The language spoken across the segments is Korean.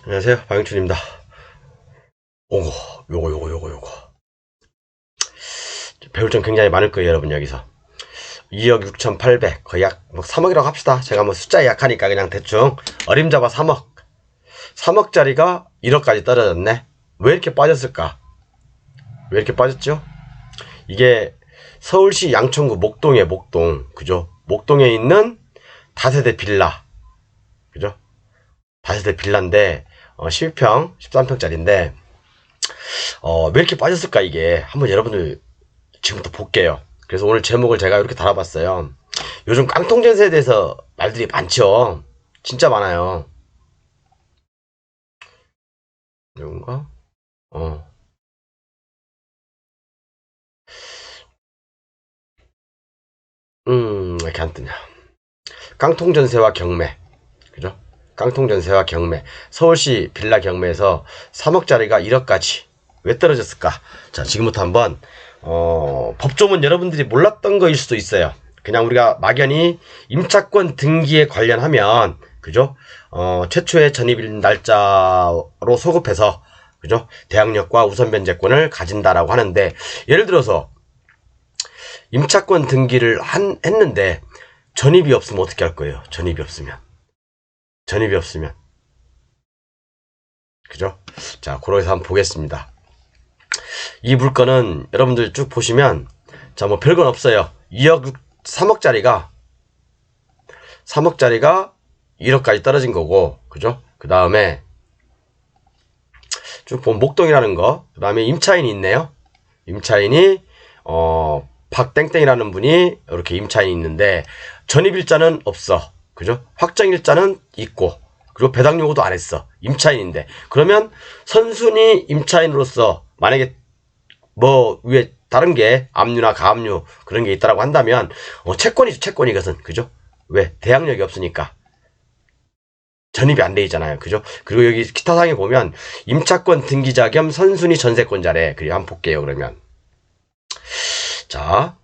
안녕하세요, 방영춘입니다. 요거 배울 점 굉장히 많을 거예요, 여러분. 여기서 2억 6,800 거의 약 3억이라고 합시다. 제가 뭐 숫자에 약하니까 그냥 대충 어림잡아 3억짜리가 1억까지 떨어졌네. 왜 이렇게 빠졌을까? 왜 이렇게 빠졌죠? 이게 서울시 양천구 목동에 그죠? 목동에 있는 다세대 빌라, 그죠? 다세대 빌라인데 12평 13평짜리인데 왜 이렇게 빠졌을까? 이게 한번 여러분들 지금부터 볼게요. 그래서 오늘 제목을 제가 이렇게 달아봤어요. 요즘 깡통전세에 대해서 말들이 많죠. 진짜 많아요. 이건가? 왜 이렇게 안 뜨냐. 깡통전세와 경매, 그죠? 깡통전세와 경매, 서울시 빌라 경매에서 3억짜리가 1억까지 왜 떨어졌을까? 자, 지금부터 한번 법조문 여러분들이 몰랐던 거일 수도 있어요. 그냥 우리가 막연히 임차권 등기에 관련하면, 그죠? 최초의 전입일 날짜로 소급해서, 그죠? 대항력과 우선 변제권을 가진다라고 하는데, 예를 들어서 임차권 등기를 했는데 전입이 없으면 어떻게 할 거예요? 전입이 없으면, 그죠? 자, 그러해서 한번 보겠습니다. 이 물건은 여러분들 쭉 보시면, 자, 뭐 별건 없어요. 3억짜리가 1억까지 떨어진 거고, 그죠? 그 다음에 쭉 보면 목동이라는 거, 그 다음에 임차인이 있네요. 임차인이 박땡땡이라는 분이 이렇게 임차인이 있는데 전입일자는 없어, 그죠? 확정일자는 있고, 그리고 배당 요구도 안 했어. 임차인인데. 그러면 선순위 임차인으로서 만약에 뭐 위에 다른 게 압류나 가압류 그런 게 있다라고 한다면 채권이죠, 채권. 이것은, 그죠? 왜? 대항력이 없으니까 전입이 안 돼 있잖아요, 그죠? 그리고 여기 기타 사항에 보면 임차권 등기자 겸 선순위 전세권자래. 그리고 한번 볼게요. 그러면 자,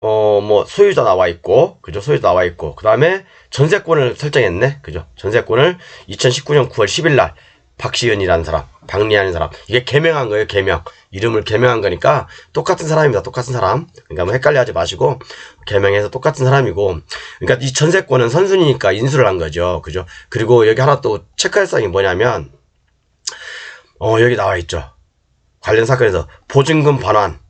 뭐 소유자 나와 있고, 그죠? 소유자 나와 있고, 그 다음에 전세권을 설정했네, 그죠? 전세권을 2019년 9월 10일 날 박시은이라는 사람, 박리하는 사람, 이게 개명한 거예요. 개명, 이름을 개명한 거니까 똑같은 사람입니다. 똑같은 사람. 그러니까 뭐 헷갈려하지 마시고 개명해서 똑같은 사람이고, 그러니까 이 전세권은 선순위니까 인수를 한 거죠, 그죠? 그리고 여기 하나 또 체크할 사항이 뭐냐면 여기 나와 있죠. 관련 사건에서 보증금 반환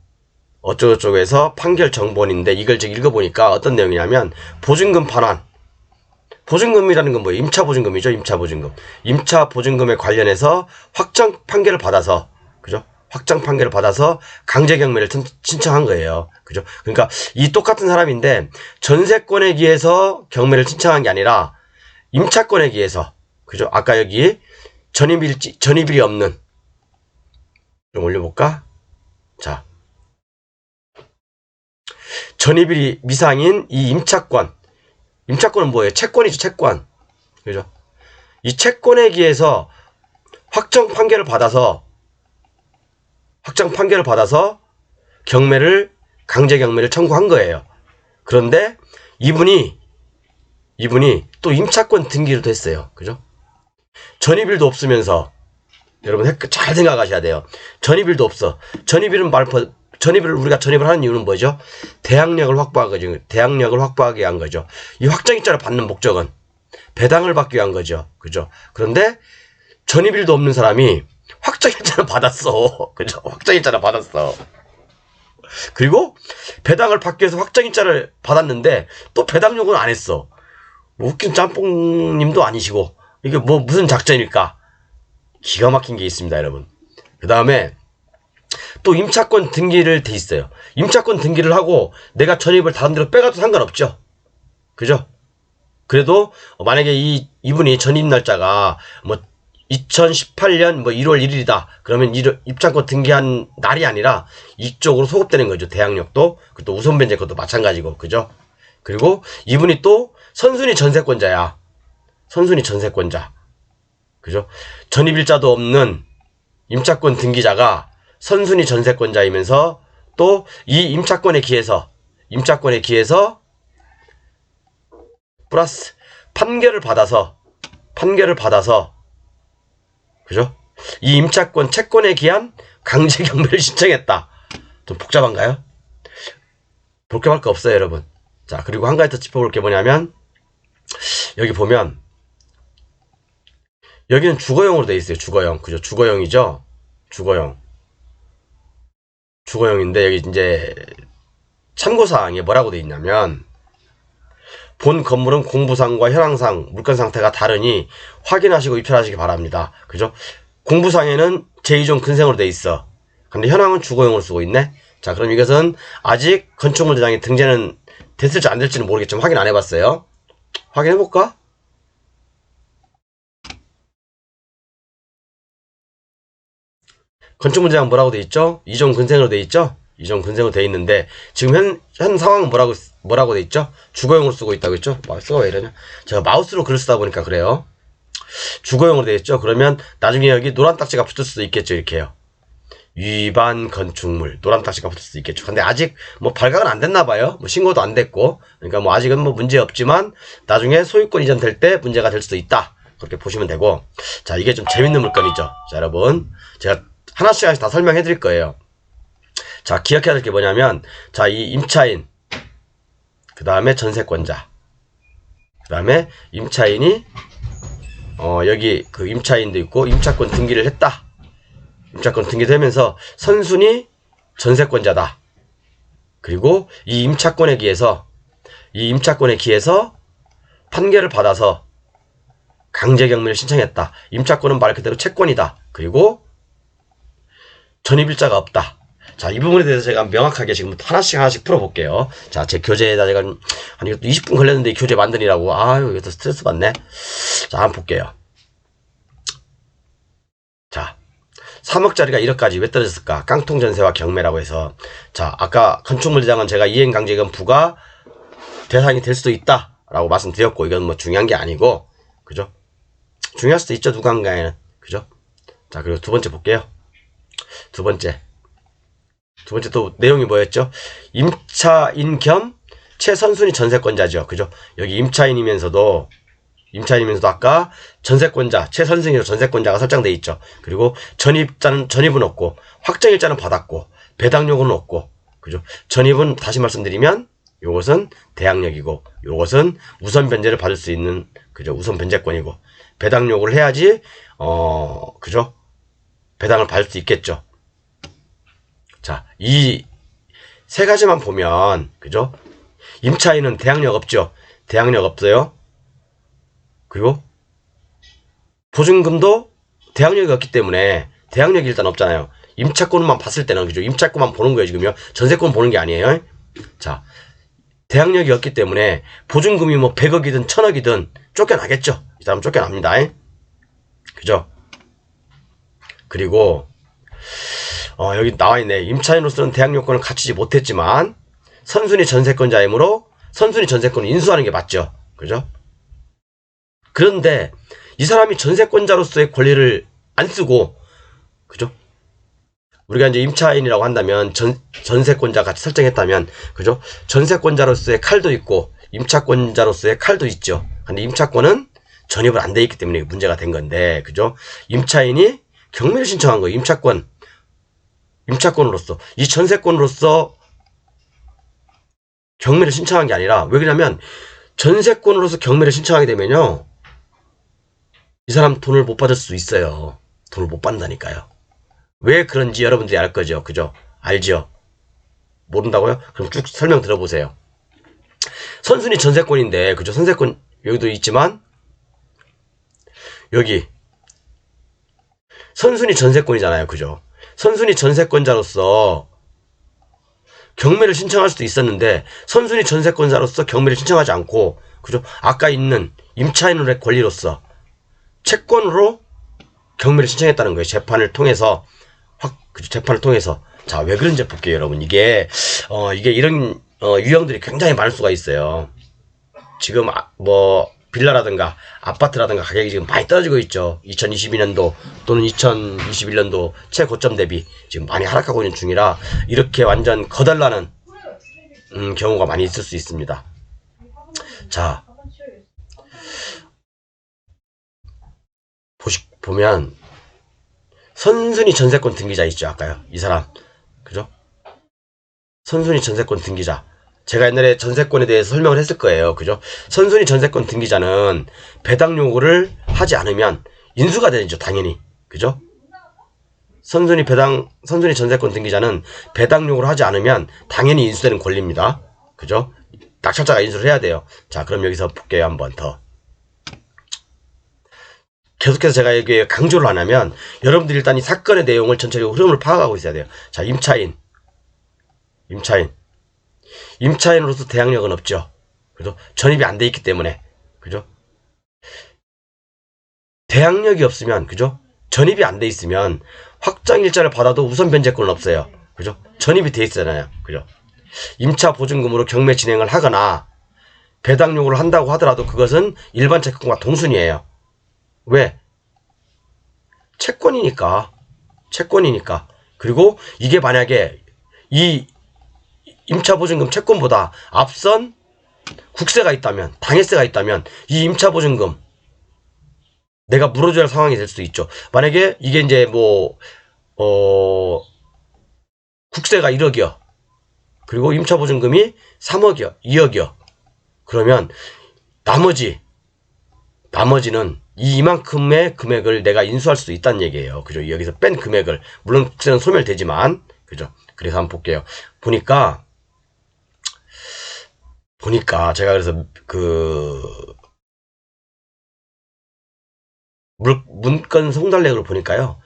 어쩌고저쩌고해서 판결 정본인데, 이걸 지금 읽어보니까 어떤 내용이냐면, 보증금 반환, 보증금이라는 건 뭐예요? 임차보증금이죠. 임차보증금. 임차보증금에 관련해서 확정 판결을 받아서, 그죠? 확정 판결을 받아서 강제경매를 신청한 거예요, 그죠? 그러니까 이 똑같은 사람인데 전세권에 기해서 경매를 신청한 게 아니라 임차권에 기해서, 그죠? 아까 여기 전입일이 없는, 좀 올려볼까? 자, 전입일이 미상인 이 임차권은 뭐예요? 채권이죠, 채권. 그죠? 이 채권에 기해서 확정 판결을 받아서 강제 경매를 청구한 거예요. 그런데 이분이 또 임차권 등기를 했어요. 그죠? 전입일도 없으면서, 여러분 잘 생각하셔야 돼요. 전입일도 없어. 우리가 전입을 하는 이유는 뭐죠? 대항력을 확보하기 위한 거죠. 이 확정일자를 받는 목적은 배당을 받기 위한 거죠, 그죠? 그런데 전입일도 없는 사람이 확정일자를 받았어, 그죠? 확정일자를 받았어. 그리고 배당을 받기 위해서 확정일자를 받았는데 또 배당 요구는 안 했어. 뭐 웃긴 짬뽕님도 아니시고, 이게 뭐 무슨 작전일까? 기가 막힌 게 있습니다, 여러분. 그 다음에 또 임차권 등기를 돼 있어요. 임차권 등기를 하고 내가 전입을 다른 데로 빼가도 상관없죠, 그죠? 그래도 만약에 이분이 전입 날짜가 뭐 2018년 뭐 1월 1일이다 그러면 입장권 등기한 날이 아니라 이쪽으로 소급되는 거죠. 대항력도, 또 우선 변제 것도 마찬가지고, 그죠? 그리고 이분이 또 선순위 전세권자야. 선순위 전세권자, 그죠? 전입일자도 없는 임차권 등기자가 선순위 전세권자이면서 또 이 임차권에 기해서 플러스 판결을 받아서 그죠? 이 임차권 채권에 기한 강제 경매를 신청했다. 좀 복잡한가요? 복잡할 거 없어요, 여러분. 자, 그리고 한 가지 더 짚어볼 게 뭐냐면, 여기 보면, 여기는 주거용으로 돼 있어요. 주거용. 그죠? 주거용이죠? 주거용인데, 여기 이제, 참고사항에 뭐라고 돼 있냐면, 본 건물은 공부상과 현황상, 물건 상태가 다르니 확인하시고 입찰하시기 바랍니다. 그죠? 공부상에는 제2종 근생으로 돼 있어. 근데 현황은 주거용으로 쓰고 있네? 자, 그럼 이것은 아직 건축물 대장에 등재는 됐을지 안 될지는 모르겠지만 확인 안 해봤어요. 확인해볼까? 건축물 대장 뭐라고 돼 있죠? 2종 근생으로 돼 있죠? 2종 근생으로 돼 있는데 지금 현 상황은 뭐라고 돼 있죠? 주거용으로 쓰고 있다고 했죠? 마우스가 왜 이러냐? 제가 마우스로 글을 쓰다 보니까 그래요. 주거용으로 돼 있죠? 그러면 나중에 여기 노란 딱지가 붙을 수도 있겠죠? 이렇게요. 위반 건축물 노란 딱지가 붙을 수도 있겠죠. 근데 아직 뭐 발각은 안 됐나 봐요. 뭐 신고도 안 됐고. 그러니까 뭐 아직은 뭐 문제 없지만 나중에 소유권 이전 될 때 문제가 될 수도 있다. 그렇게 보시면 되고. 자, 이게 좀 재밌는 물건이죠. 자, 여러분. 제가 하나씩 다 설명해 드릴 거예요. 자, 기억해야 될 게 뭐냐면, 자, 이 임차인, 그 다음에 전세권자, 그 다음에 임차인이, 여기 그 임차인도 있고, 임차권 등기를 했다. 임차권 등기되면서 선순위 전세권자다. 그리고 이 임차권에 기해서 판결을 받아서 강제경매를 신청했다. 임차권은 말 그대로 채권이다. 그리고 전입일자가 없다. 자, 이 부분에 대해서 제가 명확하게 지금부터 하나씩 풀어볼게요. 자, 제 교재에다 제가, 아니, 20분 걸렸는데 교재 만드니라고. 아유, 이것도 스트레스 받네. 자, 한번 볼게요. 자, 3억짜리가 1억까지 왜 떨어졌을까? 깡통 전세와 경매라고 해서. 자, 아까 건축물 대장은 제가 이행강제금 부과 대상이 될 수도 있다. 라고 말씀드렸고, 이건 뭐 중요한 게 아니고, 그죠? 중요할 수도 있죠, 누군가에는. 그죠? 자, 그리고 두 번째 볼게요. 두 번째 또 내용이 뭐였죠? 임차인 겸 최선순위 전세권자죠. 그죠? 여기 임차인이면서도 아까 전세권자, 최선순위로 전세권자가 설정되어 있죠. 그리고 전입은 없고, 확정일자는 받았고, 배당 요구는 없고, 그죠? 전입은 다시 말씀드리면, 요것은 대항력이고, 요것은 우선 변제를 받을 수 있는, 그죠? 우선 변제권이고, 배당 요구를 해야지, 그죠? 배당을 받을 수 있겠죠. 자, 이 세 가지만 보면, 그죠? 임차인은 대항력 없죠? 대항력 없어요. 그리고 보증금도 대항력이 없기 때문에 대항력이 일단 없잖아요. 임차권만 봤을 때는, 그죠? 임차권만 보는 거예요, 지금요. 전세권 보는 게 아니에요. 자, 대항력이 없기 때문에 보증금이 뭐 100억이든 1000억이든 쫓겨나겠죠. 이 사람 쫓겨납니다. 그죠? 그리고 여기 나와있네. 임차인으로서는 대항 요건을 갖추지 못했지만 선순위 전세권자이므로 선순위 전세권을 인수하는 게 맞죠. 그죠? 그런데 이 사람이 전세권자로서의 권리를 안 쓰고, 그죠? 우리가 이제 임차인이라고 한다면 전세권자 같이 설정했다면, 그죠? 전세권자로서의 칼도 있고 임차권자로서의 칼도 있죠. 근데 임차권은 전입을 안 돼 있기 때문에 문제가 된 건데, 그죠? 임차인이 경매를 신청한 거예요. 임차권으로서, 이 전세권으로서 경매를 신청한 게 아니라, 왜 그러냐면 전세권으로서 경매를 신청하게 되면요, 이 사람 돈을 못 받을 수 있어요. 돈을 못 받는다니까요. 왜 그런지 여러분들이 알 거죠. 그죠? 알죠? 모른다고요? 그럼 쭉 설명 들어보세요. 선순위 전세권인데, 그죠? 선세권 여기도 있지만, 여기 선순위 전세권이잖아요. 그죠? 선순위 전세권자로서 경매를 신청할 수도 있었는데, 선순위 전세권자로서 경매를 신청하지 않고, 그죠? 아까 있는 임차인의 권리로서 채권으로 경매를 신청했다는 거예요. 재판을 통해서. 그죠? 재판을 통해서. 자, 왜 그런지 볼게요, 여러분. 이게 이런 유형들이 굉장히 많을 수가 있어요. 지금 빌라라든가 아파트라든가 가격이 지금 많이 떨어지고 있죠. 2022년도 또는 2021년도 최고점 대비 지금 많이 하락하고 있는 중이라 이렇게 완전 거달나는 경우가 많이 있을 수 있습니다. 자, 보면 선순위 전세권 등기자 있죠. 아까요. 이 사람. 그죠? 선순위 전세권 등기자. 제가 옛날에 전세권에 대해서 설명을 했을 거예요. 그죠? 선순위 전세권 등기자는 배당 요구를 하지 않으면 인수가 되죠. 당연히. 그죠? 선순위 전세권 등기자는 배당 요구를 하지 않으면 당연히 인수되는 권리입니다. 그죠? 낙찰자가 인수를 해야 돼요. 자, 그럼 여기서 볼게요. 한번 더. 계속해서 제가 여기에 강조를 하냐면 여러분들이 일단 이 사건의 내용을 전체적으로 흐름을 파악하고 있어야 돼요. 자, 임차인으로서 대항력은 없죠. 그죠? 전입이 안 돼 있기 때문에. 그죠? 대항력이 없으면, 그죠? 전입이 안 돼 있으면 확정일자를 받아도 우선 변제권은 없어요. 그죠? 전입이 돼 있잖아요. 그죠? 임차 보증금으로 경매 진행을 하거나 배당 요구를 한다고 하더라도 그것은 일반 채권과 동순이에요. 왜? 채권이니까. 그리고 이게 만약에 이 임차보증금 채권보다 앞선 국세가 있다면, 당해세가 있다면 이 임차보증금 내가 물어줘야 할 상황이 될 수도 있죠. 만약에 이게 이제 국세가 1억이요. 그리고 임차보증금이 3억이요. 2억이요. 그러면 나머지는 이만큼의 금액을 내가 인수할 수도 있다는 얘기예요. 그죠? 여기서 뺀 금액을. 물론 국세는 소멸되지만. 그죠? 그래서 한번 볼게요. 보니까 제가 그래서 문건 송달내역을 보니까요.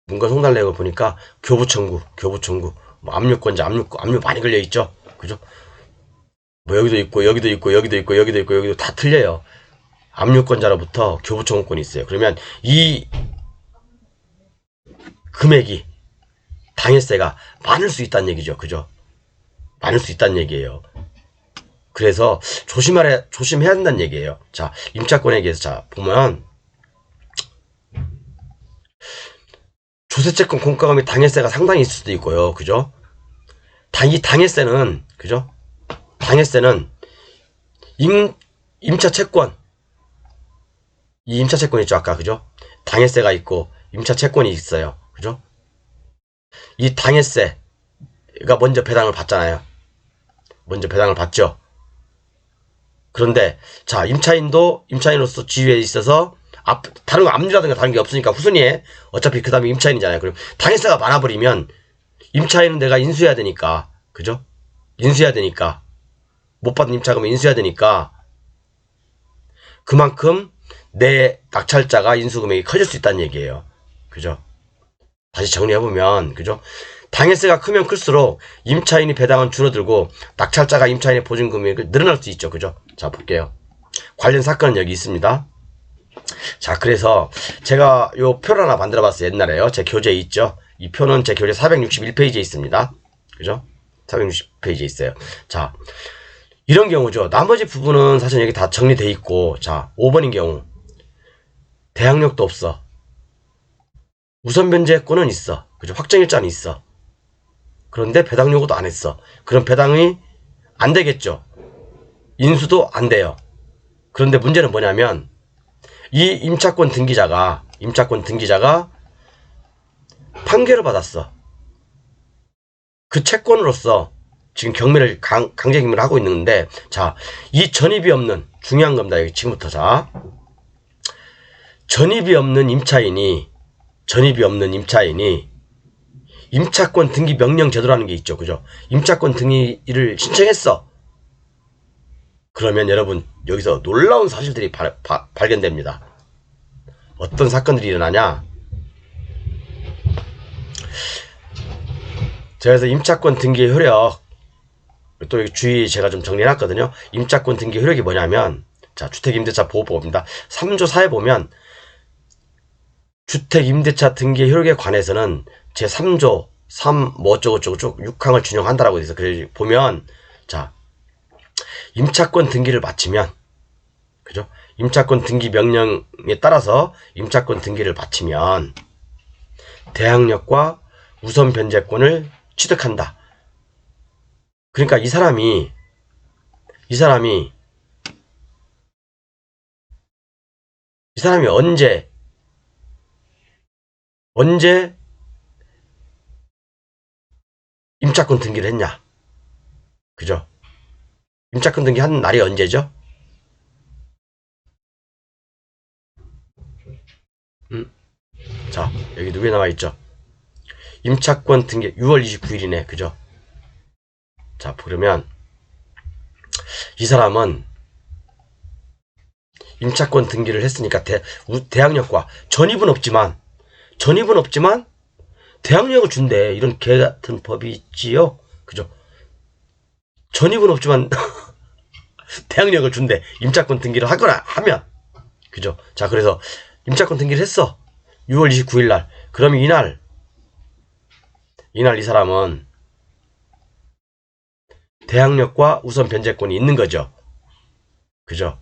문건 송달내역을 보니까 교부청구, 뭐 압류권자, 압류 많이 걸려 있죠. 그죠? 뭐 여기도 있고 여기도 다 틀려요. 압류권자로부터 교부청구권이 있어요. 그러면 이 금액이 당해세가 많을 수 있다는 얘기죠. 그죠? 많을 수 있다는 얘기예요. 그래서 조심해야 된다는 얘기예요. 자, 임차권에 대해서 자 보면 조세채권 공과금 및 당해세가 상당히 있을 수도 있고요. 그죠? 이 당해세는 그죠? 당해세는 임차채권 이 임차채권 있죠. 아까 그죠? 당해세가 있고 임차채권이 있어요. 그죠? 이 당해세가 먼저 배당을 받잖아요. 먼저 배당을 받죠. 그런데 자, 임차인으로서 지위에 있어서 다른 거 압류라든가 다른 게 없으니까 후순위에 어차피 그 다음에 임차인이잖아요. 그럼 당해세가 많아버리면 임차인은 내가 인수해야 되니까. 그죠? 인수해야 되니까. 못 받은 임차금을 인수해야 되니까 그만큼 내 낙찰자가 인수금액이 커질 수 있다는 얘기예요. 그죠? 다시 정리해보면 그죠? 당해세가 크면 클수록 임차인이 배당은 줄어들고 낙찰자가 임차인의 보증금액을 늘어날 수 있죠. 그죠? 자, 볼게요. 관련 사건은 여기 있습니다. 자, 그래서 제가 요 표를 하나 만들어 봤어요. 옛날에요. 제 교재에 있죠. 이 표는 제 교재 461페이지에 있습니다. 그죠? 460페이지에 있어요. 자, 이런 경우죠. 나머지 부분은 사실 여기 다 정리돼 있고, 자, 5번인 경우. 대항력도 없어. 우선 변제권은 있어. 그죠? 확정일자는 있어. 그런데 배당 요구도 안 했어. 그럼 배당이 안 되겠죠. 인수도 안 돼요. 그런데 문제는 뭐냐면 이 임차권 등기자가 판결을 받았어. 그 채권으로서 지금 경매를 강제 경매를 하고 있는데, 자, 이 전입이 없는 중요한 겁니다. 여기 지금부터. 자, 전입이 없는 임차인이 임차권 등기 명령 제도라는 게 있죠. 그죠? 임차권 등기를 신청했어. 그러면 여러분 여기서 놀라운 사실들이 발견됩니다. 어떤 사건들이 일어나냐? 제가 그래서 임차권 등기 효력 또 여기 주의 제가 좀 정리해놨거든요. 임차권 등기 효력이 뭐냐면, 자, 주택임대차 보호법입니다. 3조 4에 보면 주택임대차 등기 효력에 관해서는 제 3조 3 뭐 어쩌고저쩌고 쭉 6항을 준용한다라고 해서 그래 보면, 자, 임차권 등기를 마치면, 그죠? 임차권 등기 명령에 따라서 임차권 등기를 마치면 대항력과 우선 변제권을 취득한다. 그러니까 이 사람이 사람이 언제 임차권 등기를 했냐? 그죠? 임차권 등기 한 날이 언제죠? 자, 여기 누구에 나와있죠? 임차권 등기 6월 29일이네. 그죠? 자, 그러면 이 사람은 임차권 등기를 했으니까 대항력과 전입은 없지만 대항력을 준대. 이런 개 같은 법이 있지요. 그죠? 전입은 없지만 대항력을 준대. 임차권 등기를 하거나 하면. 그죠? 자, 그래서 임차권 등기를 했어. 6월 29일 날. 그럼 이날 이 사람은 대항력과 우선 변제권이 있는 거죠. 그죠?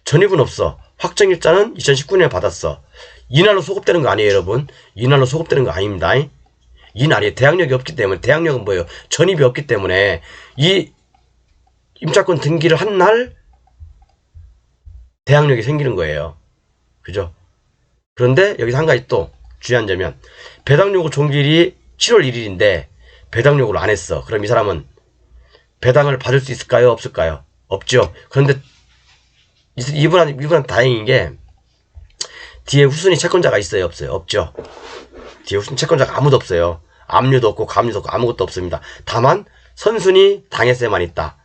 전입은 없어. 확정일자는 2019년에 받았어. 이날로 소급되는 거 아니에요, 여러분? 이날로 소급되는 거 아닙니다. 이날이 대항력이 없기 때문에, 대항력은 뭐예요? 전입이 없기 때문에 이 임차권 등기를 한 날 대항력이 생기는 거예요. 그죠? 그런데 여기서 한 가지 또 주의한 점은 배당요구 종기일이 7월 1일인데 배당요구를 안 했어. 그럼 이 사람은 배당을 받을 수 있을까요? 없을까요? 없죠. 그런데 이분은 다행인 게 뒤에 후순위 채권자가 있어요? 없어요? 없죠. 뒤에 후순위 채권자가 아무도 없어요. 압류도 없고 감류도 없고 아무것도 없습니다. 다만 선순위 당해세만 있다.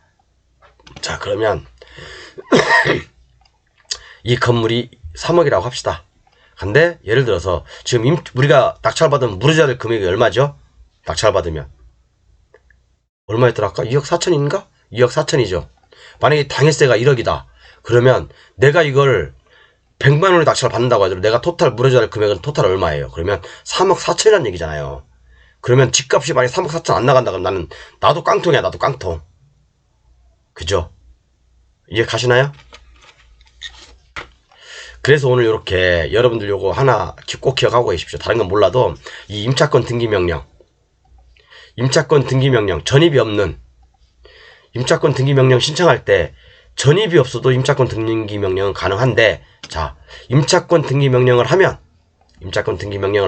자, 그러면 이 건물이 3억이라고 합시다. 근데 예를 들어서 지금 우리가 낙찰받으면 물어줘야 될 금액이 얼마죠? 낙찰받으면 얼마였더라 아까? 2억 4천인가? 2억 4천이죠. 만약에 당해세가 1억이다. 그러면 내가 이걸 100만 원을 낙찰을 받는다고 하더라도 내가 토탈 물어줘야 할 금액은 토탈 얼마예요? 그러면 3억 4천이라는 얘기잖아요. 그러면 집값이 만약에 3억 4천 안 나간다 그러면 나도 깡통이야. 나도 깡통. 그죠? 이해 가시나요? 그래서 오늘 이렇게 여러분들 요거 하나 꼭 기억하고 계십시오. 다른 건 몰라도 이 임차권 등기 명령 전입이 없는 임차권 등기 명령 신청할 때 전입이 없어도 임차권 등기 명령은 가능한데, 자, 임차권 등기 명령을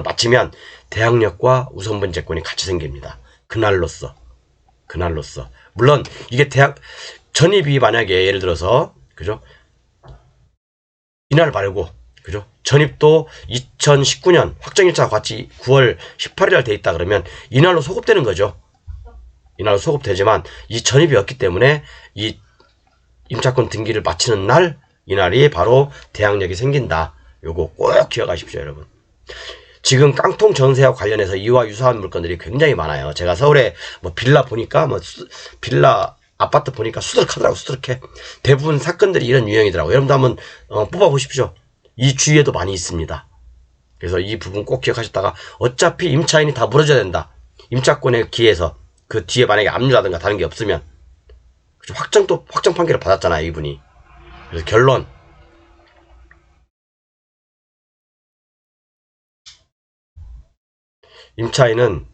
마치면 대항력과 우선변제권이 같이 생깁니다. 그날로써. 물론 이게 전입이 만약에 예를 들어서 그죠? 이날 말고 그죠? 전입도 2019년 확정일자와 같이 9월 18일 날 돼 있다 그러면 이날로 소급되는 거죠. 이날로 소급되지만 이 전입이 없기 때문에 이 임차권 등기를 마치는 날 이날이 바로 대항력이 생긴다. 요거 꼭 기억하십시오, 여러분. 지금 깡통 전세와 관련해서 이와 유사한 물건들이 굉장히 많아요. 제가 서울에 뭐 빌라 보니까 빌라 아파트 보니까 수두룩하더라고. 수두룩해. 대부분 사건들이 이런 유형이더라고요. 여러분도 한번 뽑아보십시오. 이 주위에도 많이 있습니다. 그래서 이 부분 꼭 기억하셨다가 어차피 임차인이 다 물어줘야 된다. 임차권에 기해서 그 뒤에 만약에 압류라든가 다른 게 없으면 확정 판결을 받았잖아요, 이분이. 그래서 결론. 임차인은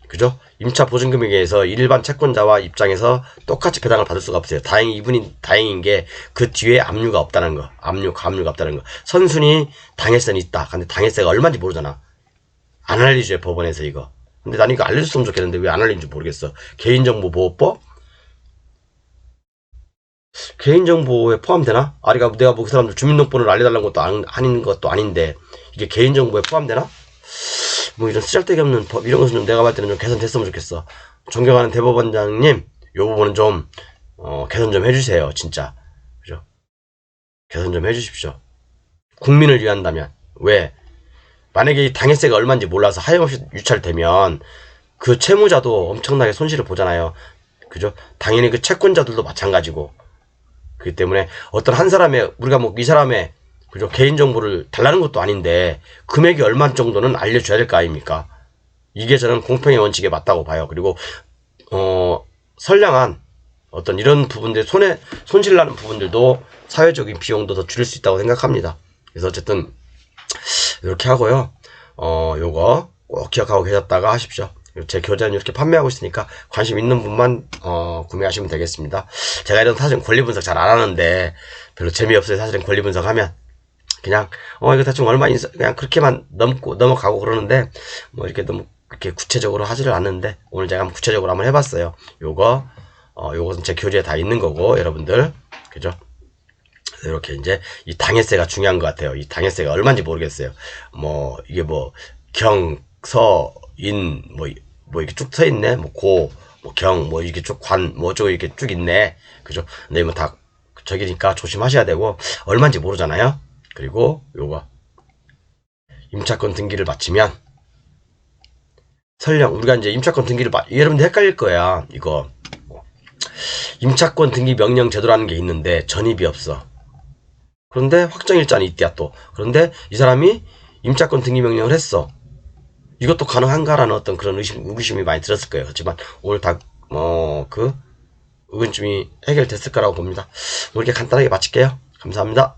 그죠? 임차 보증금에 의해서 일반 채권자와 입장에서 똑같이 배당을 받을 수가 없어요. 이분이 다행인 게 그 뒤에 압류가 없다는 거. 감류가 없다는 거. 선순위 당해세는 있다. 근데 당해세가 얼마인지 모르잖아. 안 알려줘요, 법원에서 이거. 근데 난 이거 알려줬으면 좋겠는데 왜 안 알려준지 모르겠어. 개인정보보호법? 개인정보에 포함되나? 내가 뭐 그 사람들 주민등록번호를 알려달라는 것도 아닌 것도 아닌데 이게 개인정보에 포함되나? 뭐 이런 쓰잘데기 없는 법 이런 것은 좀 내가 봤을 때는 좀 개선됐으면 좋겠어. 존경하는 대법원장님, 요 부분은 좀 개선 좀 해주세요. 진짜. 그죠? 개선 좀 해주십시오. 국민을 위한다면. 왜? 만약에 이 당해세가 얼마인지 몰라서 하염없이 유찰되면 그 채무자도 엄청나게 손실을 보잖아요. 그죠? 당연히 그 채권자들도 마찬가지고. 그렇기 때문에 어떤 한 사람의 우리가 뭐 이 사람의 그죠? 개인정보를 달라는 것도 아닌데 금액이 얼마 정도는 알려줘야 될 거 아닙니까? 이게 저는 공평의 원칙에 맞다고 봐요. 그리고 선량한 어떤 이런 부분들 손실나는 부분들도 사회적인 비용도 더 줄일 수 있다고 생각합니다. 그래서 어쨌든 이렇게 하고요. 요거 꼭 기억하고 계셨다가 하십시오. 제 교재는 이렇게 판매하고 있으니까 관심 있는 분만 구매하시면 되겠습니다. 제가 이런 사실 권리 분석 잘 안 하는데 별로 재미없어요. 사실은 권리 분석하면. 그냥, 이거 대충 얼마 인사, 그냥 그렇게만 넘어가고 그러는데, 뭐 이렇게 너무, 이렇게 구체적으로 하지를 않는데, 오늘 제가 한번 구체적으로 한번 해봤어요. 요것은 제 교재에 다 있는 거고, 여러분들. 그죠? 이렇게 이제 이 당해세가 중요한 것 같아요. 이 당해세가 얼마인지 모르겠어요. 뭐 이게 뭐 경, 서, 인, 뭐 이렇게 쭉 서 있네. 뭐 고, 뭐 경, 뭐 이렇게 쭉 관, 뭐 어쩌고 이렇게 쭉 있네. 그죠? 근데 뭐 다 저기니까 조심하셔야 되고 얼마인지 모르잖아요. 그리고 요거 임차권 등기를 마치면 설령 우리가 이제 임차권 등기를 여러분들 헷갈릴 거야. 이거 임차권 등기 명령 제도라는 게 있는데 전입이 없어. 그런데 확정일자는 있대야 또. 그런데 이 사람이 임차권 등기 명령을 했어. 이것도 가능한가라는 어떤 그런 의구심이 많이 들었을 거예요. 그렇지만 오늘 다 의문점이 해결됐을 거라고 봅니다. 오늘 이렇게 간단하게 마칠게요. 감사합니다.